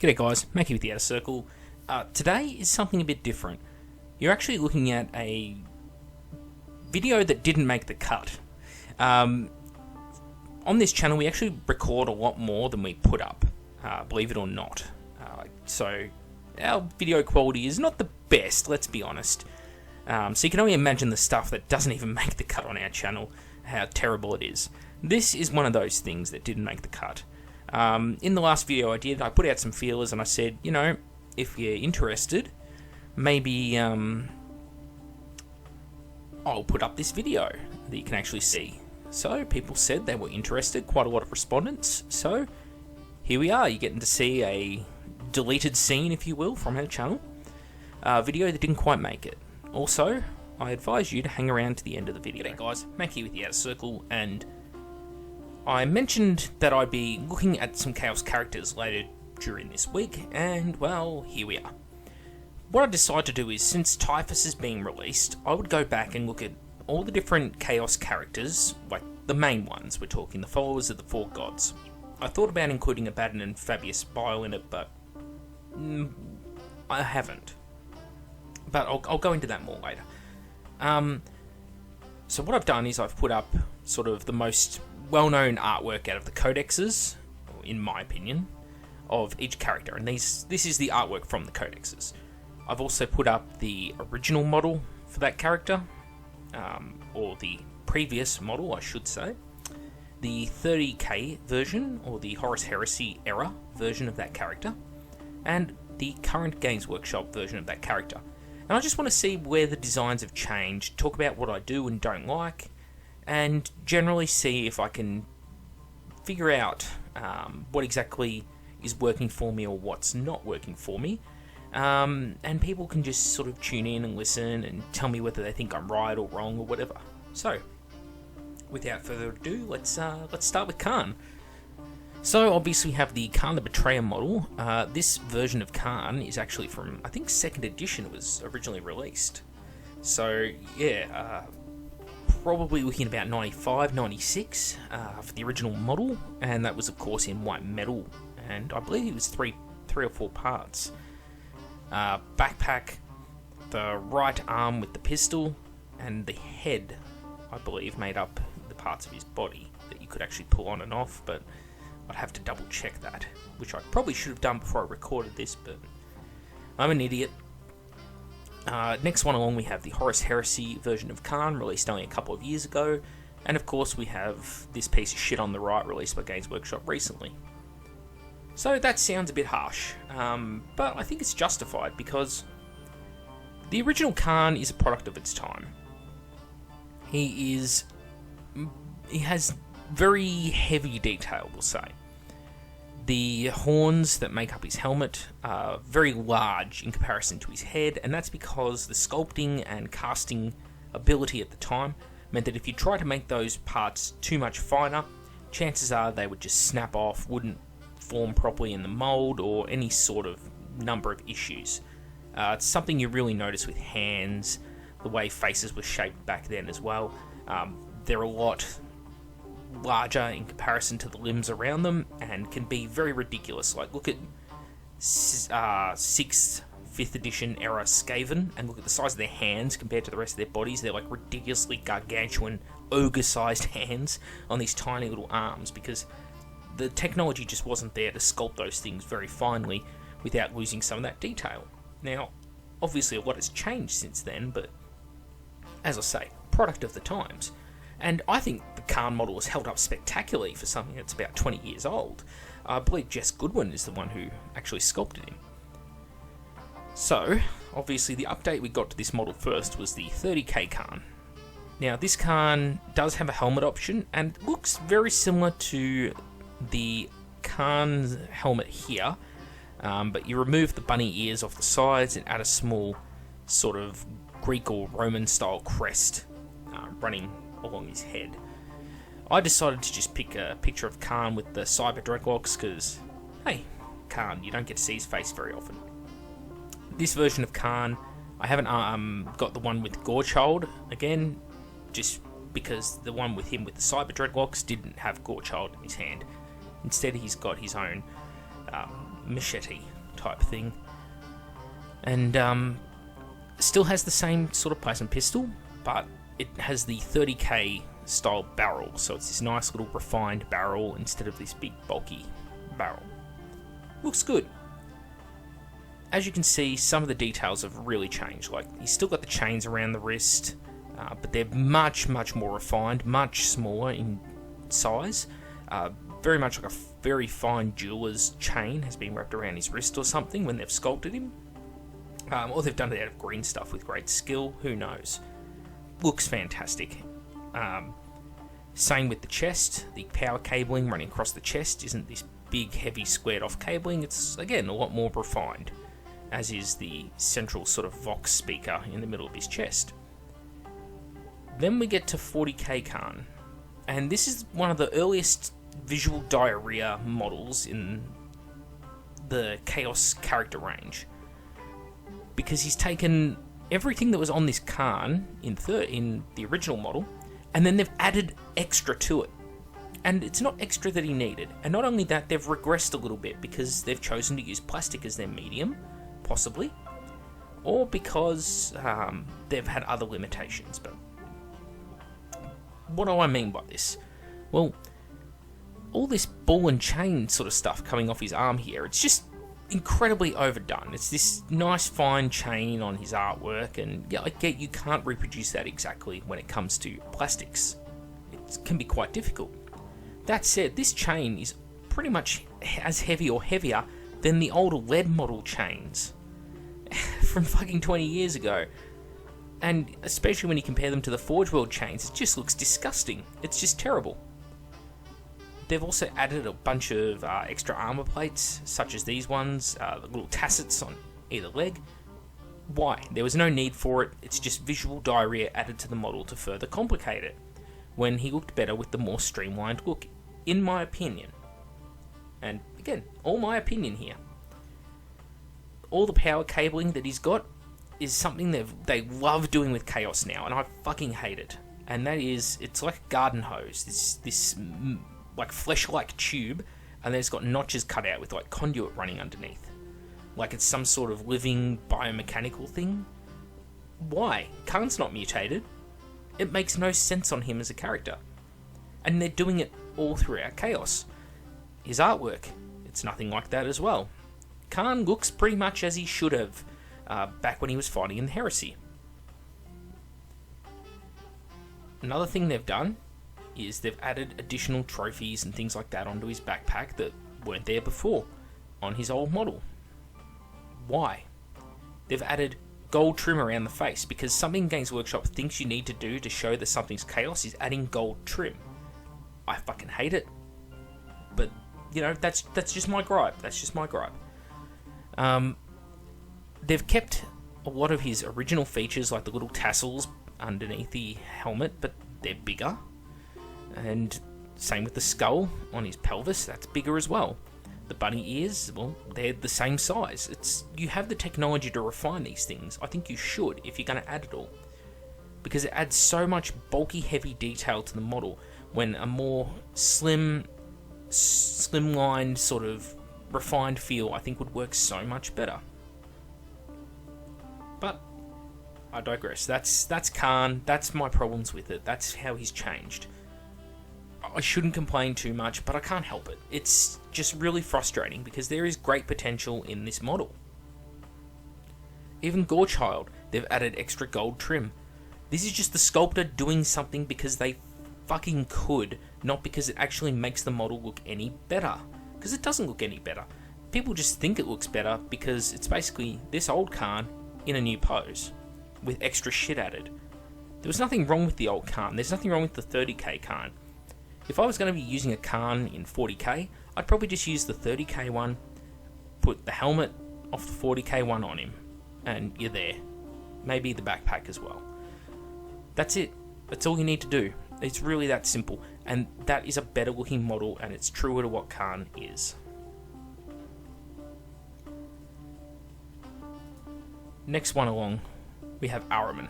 G'day guys, Mackie with the Outer Circle. Today is something a bit different. You're actually looking at a video that didn't make the cut. On this channel we actually record a lot more than we put up, believe it or not. So our video quality is not the best, let's be honest. So you can only imagine the stuff that doesn't even make the cut on our channel, how terrible it is. This is one of those things that didn't make the cut. In the last video I put out some feelers and I said, you know, if you're interested, maybe I'll put up this video that you can actually see. So people said they were interested, quite a lot of respondents, so here we are. You're getting to see a deleted scene, if you will, from our channel. A video that didn't quite make it. Also, I advise you to hang around to the end of the video. G'day guys, Mackie with the Outer Circle, and I mentioned that I'd be looking at some Chaos characters later during this week, and well, here we are. What I decided to do is, since Typhus is being released, I would go back and look at all the different Chaos characters, like the main ones, we're talking the followers of the four gods. I thought about including Abaddon and Fabius Bile in it, but I haven't. But I'll go into that more later. So what I've done is I've put up sort of the most well-known artwork out of the codexes, in my opinion, of each character, and this is the artwork from the codexes. I've also put up the original model for that character, or the previous model I should say, the 30k version, or the Horus Heresy era version of that character, and the current Games Workshop version of that character. And I just want to see where the designs have changed, talk about what I do and don't like, and generally see if I can figure out what exactly is working for me or what's not working for me. And people can just sort of tune in and listen and tell me whether they think I'm right or wrong or whatever. So, without further ado, let's start with Khan. So obviously we have the Khan the Betrayer model. This version of Khan is actually from, I think, 2nd edition. It was originally released. So yeah, probably looking at about 95, 96 for the original model, and that was of course in white metal, and I believe it was three or four parts. Backpack, the right arm with the pistol, and the head, I believe, made up the parts of his body that you could actually pull on and off, but I'd have to double check that, which I probably should have done before I recorded this, but I'm an idiot. Next one along we have the Horus Heresy version of Khan, released only a couple of years ago, and of course we have this piece of shit on the right, released by Games Workshop recently. So that sounds a bit harsh, but I think it's justified because the original Khan is a product of its time. He has very heavy detail, we'll say. The horns that make up his helmet are very large in comparison to his head, and that's because the sculpting and casting ability at the time meant that if you try to make those parts too much finer, chances are they would just snap off, wouldn't form properly in the mold, or any sort of number of issues. It's something you really notice with hands, the way faces were shaped back then as well. They're a lot larger in comparison to the limbs around them, and can be very ridiculous. Like, look at 6th, 5th edition era Skaven, and look at the size of their hands compared to the rest of their bodies. They're like ridiculously gargantuan, ogre-sized hands on these tiny little arms, because the technology just wasn't there to sculpt those things very finely without losing some of that detail. Now, obviously a lot has changed since then, but as I say, product of the times. And I think the Khan model has held up spectacularly for something that's about 20 years old. I believe Jess Goodwin is the one who actually sculpted him. So, obviously the update we got to this model first was the 30k Khan. Now this Khan does have a helmet option, and looks very similar to the Khan's helmet here, but you remove the bunny ears off the sides and add a small sort of Greek or Roman style crest running along his head. I decided to just pick a picture of Khan with the cyber dreadlocks because, hey, Khan, you don't get to see his face very often. This version of Khan, I haven't got the one with Gorechild, again, just because the one with him with the cyber dreadlocks didn't have Gorechild in his hand. Instead, he's got his own machete type thing. And still has the same sort of Python pistol, but it has the 30k style barrel, so it's this nice little refined barrel instead of this big bulky barrel. Looks good. As you can see, some of the details have really changed. Like, he's still got the chains around the wrist, but they're much more refined, much smaller in size. Very much like a very fine jeweler's chain has been wrapped around his wrist or something when they've sculpted him. Or they've done it out of green stuff with great skill, who knows. Looks fantastic. Same with the chest. The power cabling running across the chest isn't this big, heavy, squared-off cabling. It's, again, a lot more refined, as is the central sort of Vox speaker in the middle of his chest. Then we get to 40k Khan, and this is one of the earliest visual diarrhea models in the Chaos character range, because he's taken everything that was on this Khan in the original model, and then they've added extra to it. And it's not extra that he needed. And not only that, they've regressed a little bit because they've chosen to use plastic as their medium, possibly, or because they've had other limitations. But what do I mean by this? Well, all this ball and chain sort of stuff coming off his arm here, it's just incredibly overdone. It's this nice fine chain on his artwork, and yeah, I get you can't reproduce that exactly when it comes to plastics. It can be quite difficult. That said, this chain is pretty much as heavy or heavier than the older lead model chains from fucking 20 years ago. And especially when you compare them to the Forge World chains, it just looks disgusting. It's just terrible. They've also added a bunch of extra armor plates, such as these ones, the little tassets on either leg. Why? There was no need for it. It's just visual diarrhea added to the model to further complicate it, when he looked better with the more streamlined look, in my opinion. And again, all my opinion here. All the power cabling that he's got is something they love doing with Chaos now, and I fucking hate it. And that is, it's like a garden hose, this like flesh-like tube, and then it's got notches cut out with like conduit running underneath. Like it's some sort of living biomechanical thing. Why? Khan's not mutated. It makes no sense on him as a character. And they're doing it all throughout Chaos. His artwork, it's nothing like that as well. Khan looks pretty much as he should have back when he was fighting in the Heresy. Another thing they've done is they've added additional trophies and things like that onto his backpack that weren't there before on his old model. Why? They've added gold trim around the face, because something Games Workshop thinks you need to do to show that something's Chaos is adding gold trim. I fucking hate it, but you know, that's just my gripe. That's just my gripe. They've kept a lot of his original features, like the little tassels underneath the helmet, but they're bigger. And same with the skull on his pelvis, that's bigger as well. The bunny ears, well, they're the same size. You have the technology to refine these things. I think you should, if you're going to add it all, because it adds so much bulky, heavy detail to the model, when a more slimlined, sort of refined feel, I think, would work so much better. But I digress. That's Khan. That's my problems with it. That's how he's changed. I shouldn't complain too much, but I can't help it. It's just really frustrating, because there is great potential in this model. Even Gorechild, they've added extra gold trim. This is just the sculptor doing something because they fucking could, not because it actually makes the model look any better. Because it doesn't look any better. People just think it looks better because it's basically this old Khan in a new pose, with extra shit added. There was nothing wrong with the old Khan. There's nothing wrong with the 30k Khan. If I was going to be using a Khan in 40k, I'd probably just use the 30k one, put the helmet off the 40k one on him, and you're there. Maybe the backpack as well. That's it. That's all you need to do. It's really that simple, and that is a better looking model, and it's truer to what Khan is. Next one along, we have Airmen.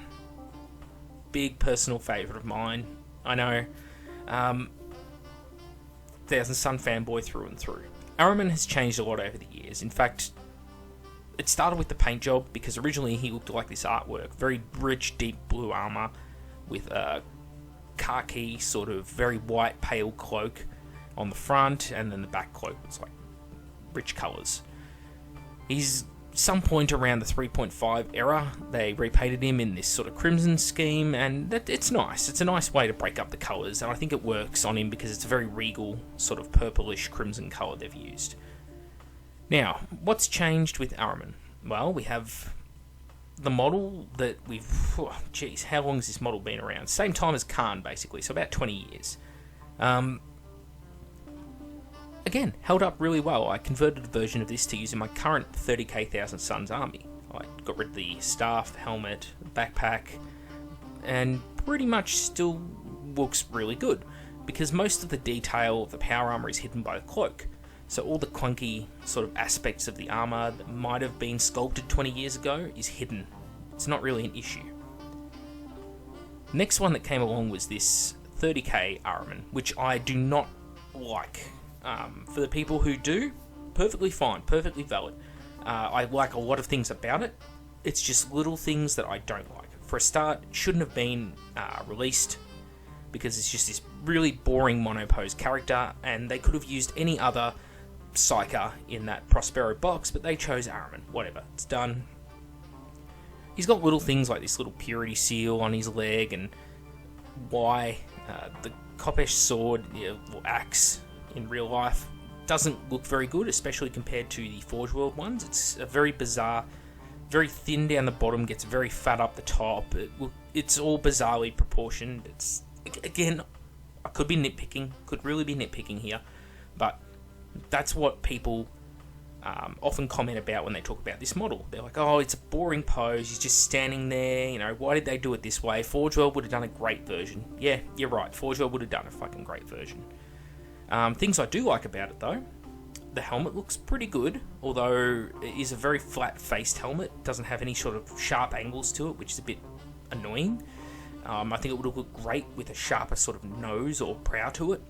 Big personal favourite of mine. I know. Thousand Sun fanboy through and through. Airmen has changed a lot over the years. In fact, it started with the paint job, because originally he looked like this artwork. Very rich, deep blue armour with a khaki, sort of very white, pale cloak on the front, and then the back cloak was like rich colours. He's some point around the 3.5 era, they repainted him in this sort of crimson scheme, and it's nice. It's a nice way to break up the colours, and I think it works on him because it's a very regal, sort of purplish crimson colour they've used. Now, what's changed with Airmen? Well, we have the model that we've... geez, how long has this model been around? Same time as Khan, basically, so about 20 years. Again, held up really well. I converted a version of this to use in my current 30k Thousand Suns army. I got rid of the staff, helmet, backpack, and pretty much still looks really good, because most of the detail of the power armor is hidden by the cloak. So all the clunky sort of aspects of the armor that might have been sculpted 20 years ago is hidden. It's not really an issue. Next one that came along was this 30k Airmen, which I do not like. For the people who do, perfectly fine, perfectly valid. I like a lot of things about it. It's just little things that I don't like. For a start, it shouldn't have been released, because it's just this really boring monopose character, and they could have used any other psyker in that Prospero box, but they chose Airmen. Whatever, it's done. He's got little things like this little purity seal on his leg, and why the Kopesh sword, or axe, in real life doesn't look very good, especially compared to the Forge World ones. It's a very bizarre, very thin down the bottom, gets very fat up the top. It's all bizarrely proportioned. It's, again, I could be nitpicking, could really be nitpicking here, but that's what people often comment about when they talk about this model. They're like, oh, it's a boring pose, he's just standing there, why did they do it this way? Forge World would have done a great version. Yeah, you're right, Forge World would have done a fucking great version. Things I do like about it, though, the helmet looks pretty good, although it is a very flat-faced helmet. It doesn't have any sort of sharp angles to it, which is a bit annoying. I think it would have looked great with a sharper sort of nose or prow to it,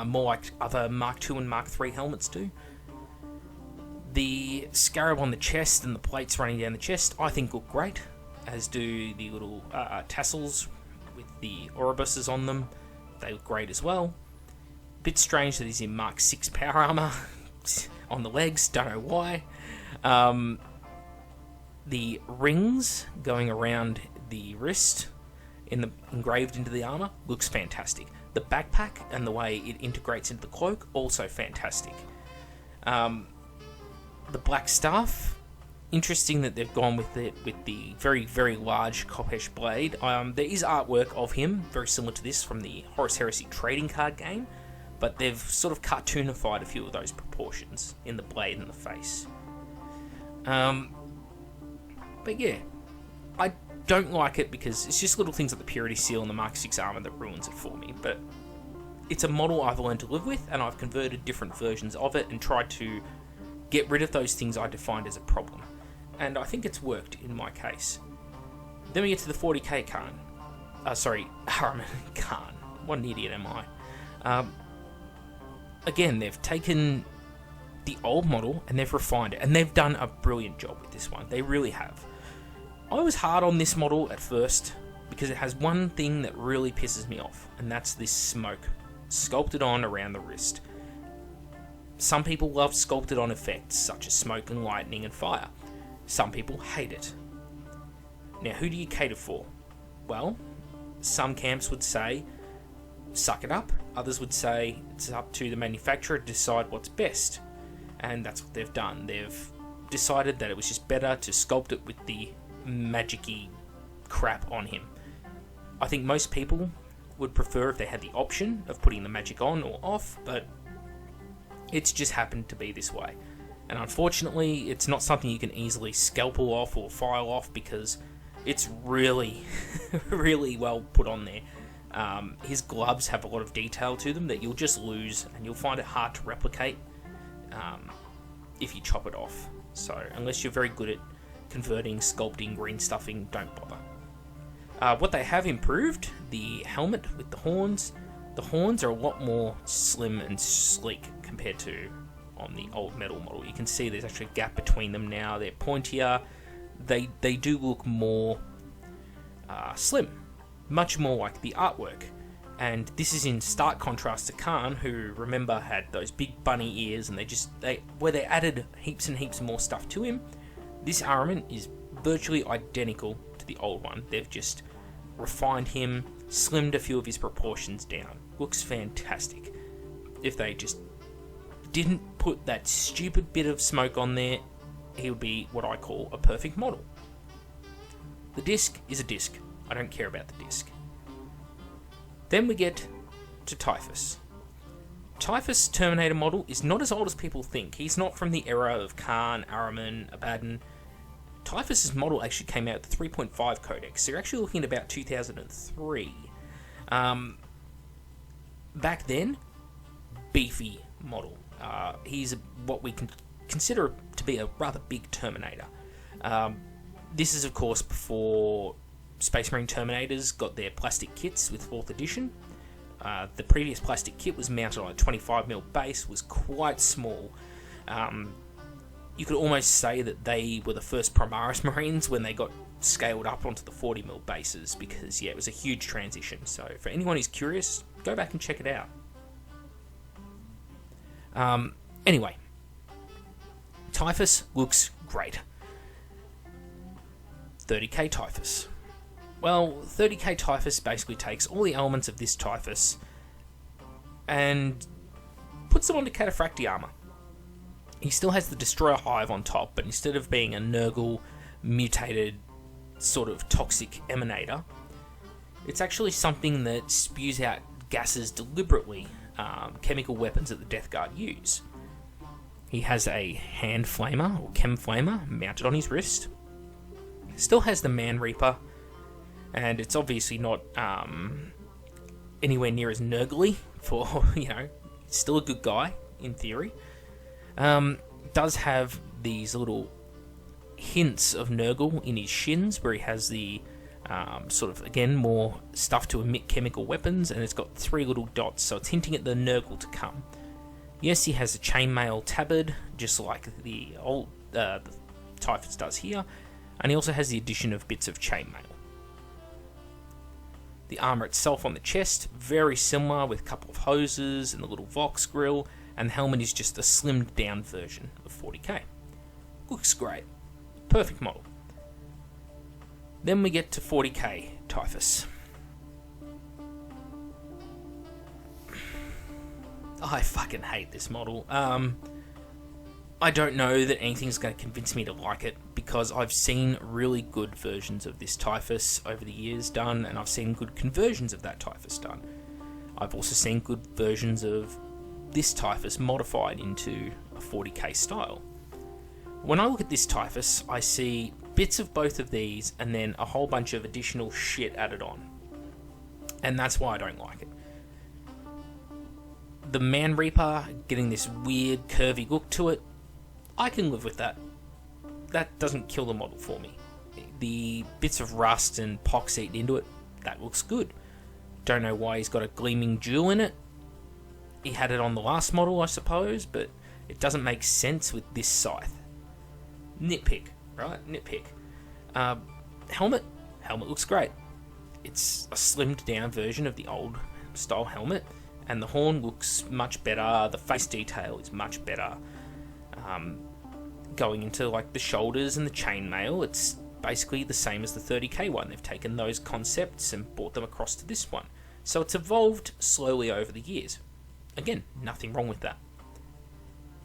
more like other Mark II and Mark III helmets do. The scarab on the chest and the plates running down the chest, I think, look great, as do the little tassels with the Ourobuses on them. They look great as well. Bit strange that he's in Mark 6 power armor on the legs, don't know why. The rings going around the wrist engraved into the armor looks fantastic. The backpack and the way it integrates into the cloak, also fantastic. The black staff, interesting that they've gone with it with the very, very large Kopesh blade. There is artwork of him very similar to this from the Horus Heresy trading card game, but they've sort of cartoonified a few of those proportions in the blade and the face. But yeah, I don't like it because it's just little things like the Purity Seal and the Mark 6 armor that ruins it for me. But it's a model I've learned to live with, and I've converted different versions of it and tried to get rid of those things I defined as a problem. And I think it's worked in my case. Then we get to the 40k Khan. Airmen Khan. What an idiot am I? Again, they've taken the old model and they've refined it, and they've done a brilliant job with this one. They really have. I was hard on this model at first because it has one thing that really pisses me off, and that's this smoke sculpted on around the wrist. Some people love sculpted on effects such as smoke and lightning and fire. Some people hate it. Now, who do you cater for? Well, some camps would say suck it up. Others would say it's up to the manufacturer to decide what's best. And that's what they've done. They've decided that it was just better to sculpt it with the magic-y crap on him. I think most people would prefer if they had the option of putting the magic on or off, but it's just happened to be this way. And unfortunately, it's not something you can easily scalpel off or file off because it's really, really well put on there. His gloves have a lot of detail to them that you'll just lose, and you'll find it hard to replicate if you chop it off. So unless you're very good at converting, sculpting, green stuffing, don't bother. What they have improved, the helmet with the horns. The horns are a lot more slim and sleek compared to on the old metal model. You can see there's actually a gap between them now. They're pointier. They do look more slim, much more like the artwork. And this is in stark contrast to Khan, who, remember, had those big bunny ears, and they added heaps and heaps more stuff to him. This armament is virtually identical to the old one. They've just refined him, slimmed a few of his proportions down. Looks fantastic. If they just didn't put that stupid bit of smoke on there, he would be what I call a perfect model. The disc is a disc. I don't care about the disc. Then we get to Typhus. Typhus Terminator model is not as old as people think. He's not from the era of Khan, Airmen, Abaddon. Typhus's model actually came out with the 3.5 codex, so you're actually looking at about 2003. Back then, beefy model. He's what we can consider to be a rather big Terminator. This is, of course, before Space Marine Terminators got their plastic kits with 4th edition. The previous plastic kit was mounted on a 25mm base, was quite small. You could almost say that they were the first Primaris Marines when they got scaled up onto the 40mm bases, because, yeah, it was a huge transition. So for anyone who's curious, go back and check it out. Anyway, Typhus looks great. 30k Typhus. Well, 30k Typhus basically takes all the elements of this Typhus and puts them onto Cataphractii armor. He still has the Destroyer Hive on top, but instead of being a Nurgle mutated sort of toxic emanator, it's actually something that spews out gases deliberately, chemical weapons that the Death Guard use. He has a hand flamer, or chem flamer, mounted on his wrist. Still has the Man Reaper, and it's obviously not anywhere near as Nurgly for, still a good guy, in theory. Does have these little hints of Nurgle in his shins, where he has the sort of, again, more stuff to emit chemical weapons, and it's got 3 little dots, so it's hinting at the Nurgle to come. Yes, he has a chainmail tabard, just like the old the Typhus does here, and he also has the addition of bits of chainmail. The armour itself on the chest, very similar, with a couple of hoses and the little Vox grill, and the helmet is just a slimmed down version of 40k. Looks great. Perfect model. Then we get to 40k Typhus. I fucking hate this model. I don't know that anything's going to convince me to like it, because I've seen really good versions of this Typhus over the years done, and I've seen good conversions of that Typhus done. I've also seen good versions of this Typhus modified into a 40k style. When I look at this Typhus, I see bits of both of these and then a whole bunch of additional shit added on. And that's why I don't like it. The Man Reaper getting this weird curvy look to it, I can live with that. That doesn't kill the model for me. The bits of rust and pox eaten into it, that looks good. Don't know why he's got a gleaming jewel in it. He had it on the last model, I suppose, but it doesn't make sense with this scythe. Nitpick, right? Nitpick. Helmet looks great. It's a slimmed down version of the old style helmet, and the horn looks much better. The face detail is much better. Going into like the shoulders and the chainmail, it's basically the same as the 30k one. They've taken those concepts and brought them across to this one. So it's evolved slowly over the years. Again, nothing wrong with that.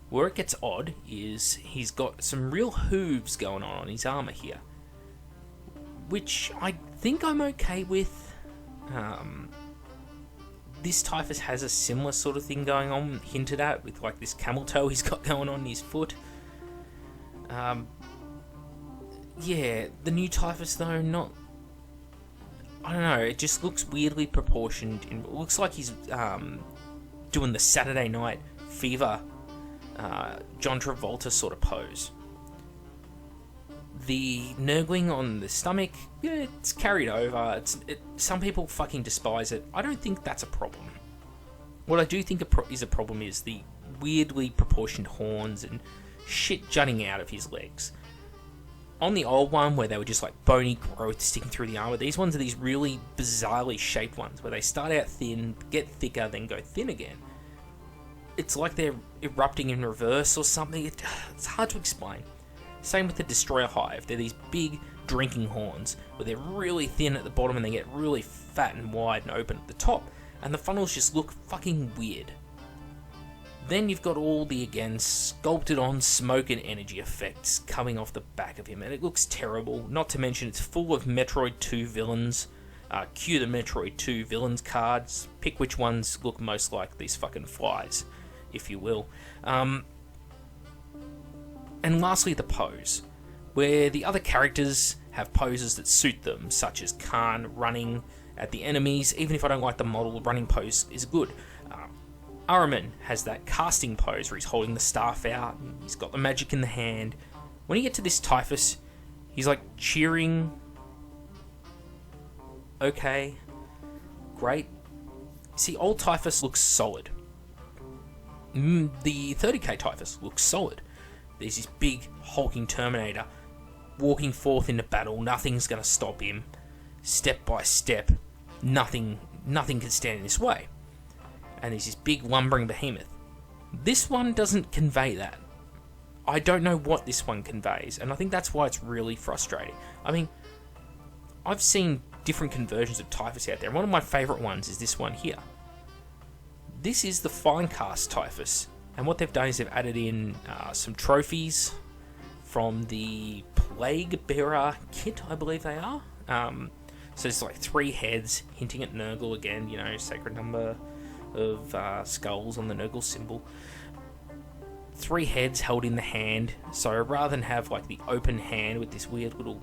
Where it gets odd is he's got some real hooves going on his armour here, which I think I'm okay with. This Typhus has a similar sort of thing going on, hinted at, with like this camel toe he's got going on his foot. Yeah, the new Typhus though, not... I don't know, it just looks weirdly proportioned. It looks like he's doing the Saturday Night Fever John Travolta sort of pose. The nurgling on the stomach, yeah, it's carried over. Some people fucking despise it. I don't think that's a problem. What I do think is a problem is the weirdly proportioned horns and shit jutting out of his legs. On the old one, where they were just like bony growth sticking through the armor, these ones are these really bizarrely shaped ones, where they start out thin, get thicker, then go thin again. It's like they're erupting in reverse or something. It's hard to explain. Same with the Destroyer Hive. They're these big drinking horns, where they're really thin at the bottom and they get really fat and wide and open at the top. And the funnels just look fucking weird. Then you've got all the, again, sculpted on smoke and energy effects coming off the back of him, and it looks terrible. Not to mention it's full of Metroid 2 villains. Cue the Metroid 2 villains cards. Pick which ones look most like these fucking flies, if you will. And lastly, the pose, where the other characters have poses that suit them, such as Khan running at the enemies. Even if I don't like the model, running pose is good. Airmen has that casting pose where he's holding the staff out and he's got the magic in the hand. When you get to this Typhus, he's like cheering. Okay, great. See, old Typhus looks solid. The 30k Typhus looks solid. There's this big hulking Terminator walking forth into battle. Nothing's going to stop him. Step by step, nothing can stand in his way. And there's this big lumbering behemoth. This one doesn't convey that. I don't know what this one conveys, and I think that's why it's really frustrating. I mean, I've seen different conversions of Typhus out there, and one of my favourite ones is this one here. This is the Finecast Typhus, and what they've done is they've added in some trophies from the Plague Bearer kit, I believe they are. So it's like 3 heads, hinting at Nurgle again, you know, sacred number of skulls on the Nurgle symbol. 3 heads held in the hand, so rather than have like the open hand with this weird little,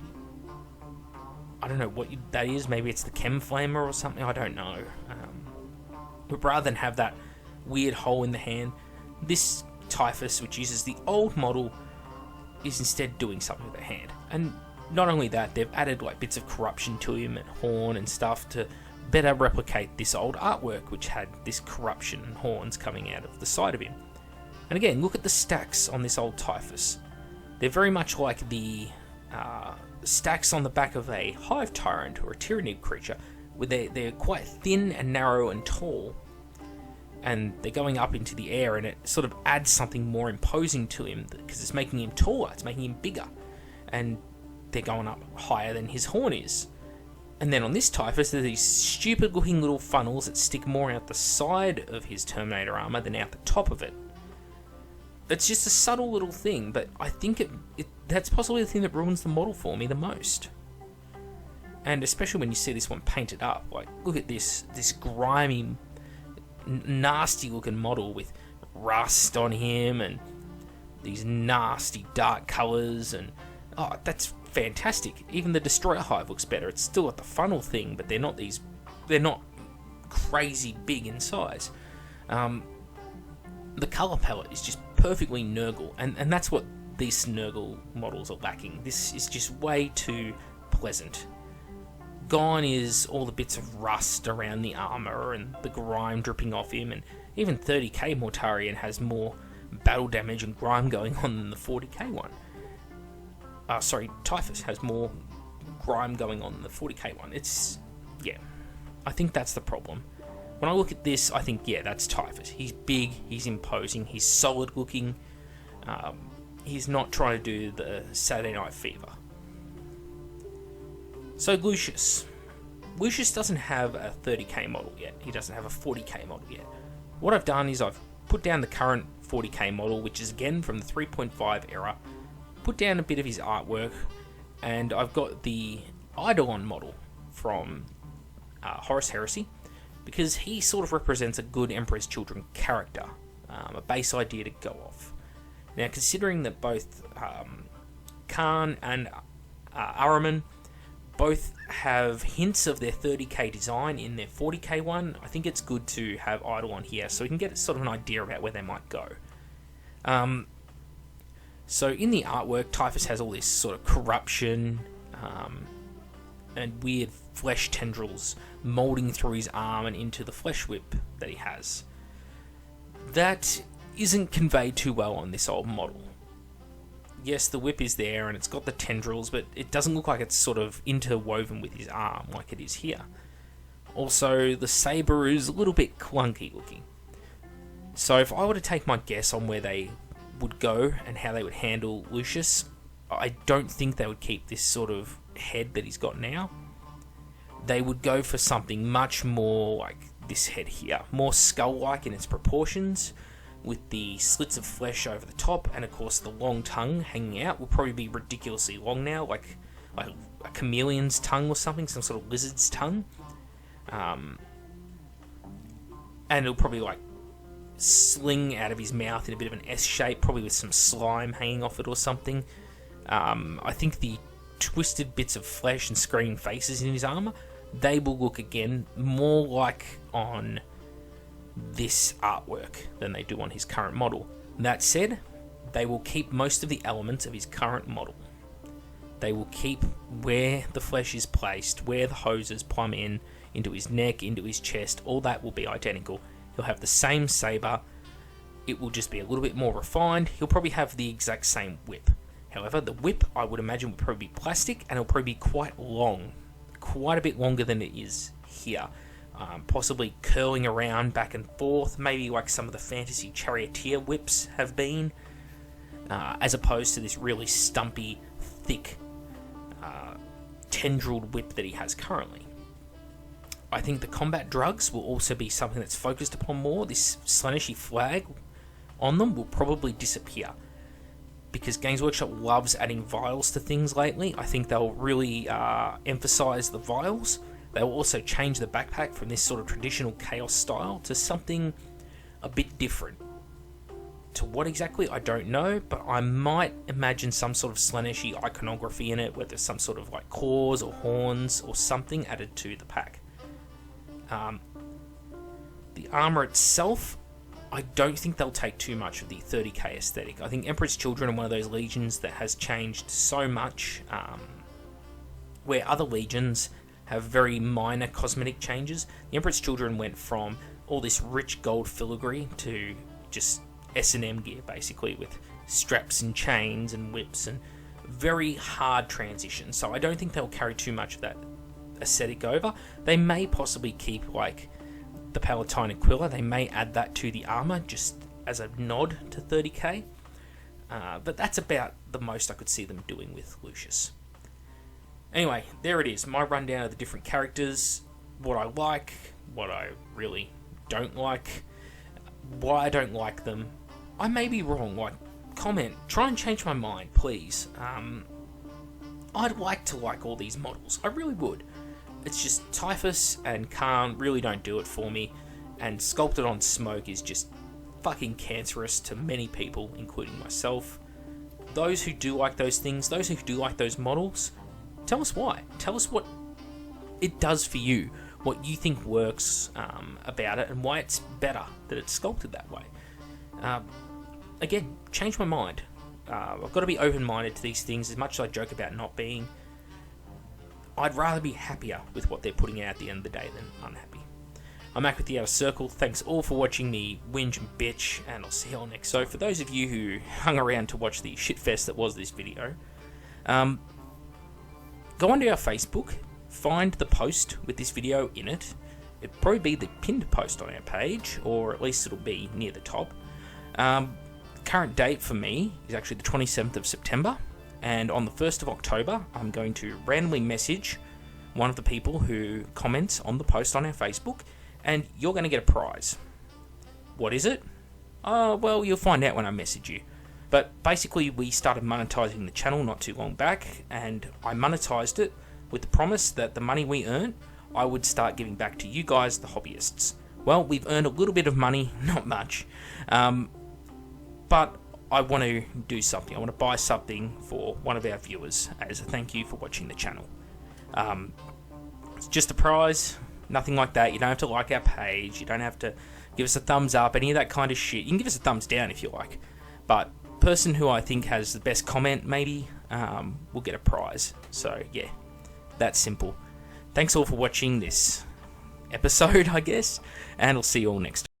I don't know what that is, maybe it's the Chem Flamer or something, I don't know. But rather than have that weird hole in the hand, this Typhus, which uses the old model, is instead doing something with the hand. And not only that, they've added like bits of corruption to him and horn and stuff to better replicate this old artwork, which had this corruption and horns coming out of the side of him. And again, look at the stacks on this old Typhus. They're very much like the stacks on the back of a hive tyrant or a tyrannid creature, where they're quite thin and narrow and tall, and they're going up into the air, and it sort of adds something more imposing to him because it's making him taller, it's making him bigger, and they're going up higher than his horn is. And then on this Typhus, there's these stupid looking little funnels that stick more out the side of his Terminator armor than out the top of it. It's just a subtle little thing, but I think that's possibly the thing that ruins the model for me the most. And especially when you see this one painted up, like, look at this grimy, nasty looking model with rust on him and these nasty dark colours, and oh, that's fantastic. Even the Destroyer Hive looks better. It's still got the funnel thing, but they're not crazy big in size. The colour palette is just perfectly Nurgle, and that's what these Nurgle models are lacking. This is just way too pleasant. Gone is all the bits of rust around the armour and the grime dripping off him, and even 30k Mortarion has more battle damage and grime going on than the 40k one. Typhus has more grime going on than the 40k one. I think that's the problem. When I look at this, I think, yeah, that's Typhus. He's big, he's imposing, he's solid looking. He's not trying to do the Saturday Night Fever. So Lucious. Lucious doesn't have a 30k model yet. He doesn't have a 40k model yet. What I've done is I've put down the current 40k model, which is again from the 3.5 era, put down a bit of his artwork, and I've got the Eidolon model from Horus Heresy, because he sort of represents a good Emperor's Children character, a base idea to go off. Now, considering that both Khan and Airmen both have hints of their 30k design in their 40k one, I think it's good to have Eidolon here so we can get sort of an idea about where they might go. So in the artwork, Typhus has all this sort of corruption and weird flesh tendrils moulding through his arm and into the flesh whip that he has. That isn't conveyed too well on this old model. Yes, the whip is there and it's got the tendrils, but it doesn't look like it's sort of interwoven with his arm like it is here. Also, the saber is a little bit clunky looking. So if I were to take my guess on where they would go and how they would handle Lucious, I don't think they would keep this sort of head that he's got now. They would go for something much more like this head here, more skull-like in its proportions, with the slits of flesh over the top, and of course the long tongue hanging out will probably be ridiculously long now, like a chameleon's tongue or something, some sort of lizard's tongue. And it'll probably like sling out of his mouth in a bit of an S shape, probably with some slime hanging off it or something. I think the twisted bits of flesh and screaming faces in his armour, they will look again more like on this artwork than they do on his current model. That said, they will keep most of the elements of his current model. They will keep where the flesh is placed, where the hoses plumb in, into his neck, into his chest, all that will be identical. He'll have the same saber, it will just be a little bit more refined. He'll probably have the exact same whip. However, the whip, I would imagine, will probably be plastic, and it'll probably be quite long, quite a bit longer than it is here. Possibly curling around back and forth, maybe like some of the fantasy charioteer whips have been, as opposed to this really stumpy, thick, tendrilled whip that he has currently. I think the combat drugs will also be something that's focused upon more. This Slaneshy flag on them will probably disappear, because Games Workshop loves adding vials to things lately. I think they'll really emphasise the vials. They will also change the backpack from this sort of traditional Chaos style to something a bit different. To what exactly, I don't know, but I might imagine some sort of Slaneshi iconography in it, where there's some sort of like claws or horns or something added to the pack. The armour itself, I don't think they'll take too much of the 30k aesthetic. I think Emperor's Children are one of those legions that has changed so much, where other legions have very minor cosmetic changes. The Emperor's Children went from all this rich gold filigree to just S&M gear, basically, with straps and chains and whips, and very hard transition. So I don't think they'll carry too much of that aesthetic over. They may possibly keep like the Palatine Aquila, they may add that to the armour just as a nod to 30k, but that's about the most I could see them doing with Lucious. Anyway, there it is, my rundown of the different characters, what I like, what I really don't like, why I don't like them. I may be wrong, like, comment, try and change my mind, please. I'd like to like all these models, I really would. It's just Typhus and Khan really don't do it for me, and Sculpted on Smoke is just fucking cancerous to many people, including myself. Those who do like those things, those who do like those models, tell us why. Tell us what it does for you, what you think works about it, and why it's better that it's sculpted that way. Again, change my mind. I've got to be open-minded to these things, as much as I joke about not being. I'd rather be happier with what they're putting out at the end of the day than unhappy. I'm Mac with the Outer Circle. Thanks all for watching me whinge and bitch, and I'll see you all next. So for those of you who hung around to watch the shitfest that was this video, go onto our Facebook, find the post with this video in it. It'll probably be the pinned post on our page, or at least it'll be near the top. Current date for me is actually the 27th of September, and on the 1st of October, I'm going to randomly message one of the people who comments on the post on our Facebook, and you're going to get a prize. What is it? Well, you'll find out when I message you. But basically, we started monetizing the channel not too long back, and I monetized it with the promise that the money we earned, I would start giving back to you guys, the hobbyists. Well, we've earned a little bit of money, not much, but I want to do something. I want to buy something for one of our viewers as a thank you for watching the channel. It's just a prize, nothing like that. You don't have to like our page, you don't have to give us a thumbs up, any of that kind of shit. You can give us a thumbs down if you like, but person who I think has the best comment maybe will get a prize. So yeah, that's simple. Thanks all for watching this episode, I guess, and I'll see you all next time.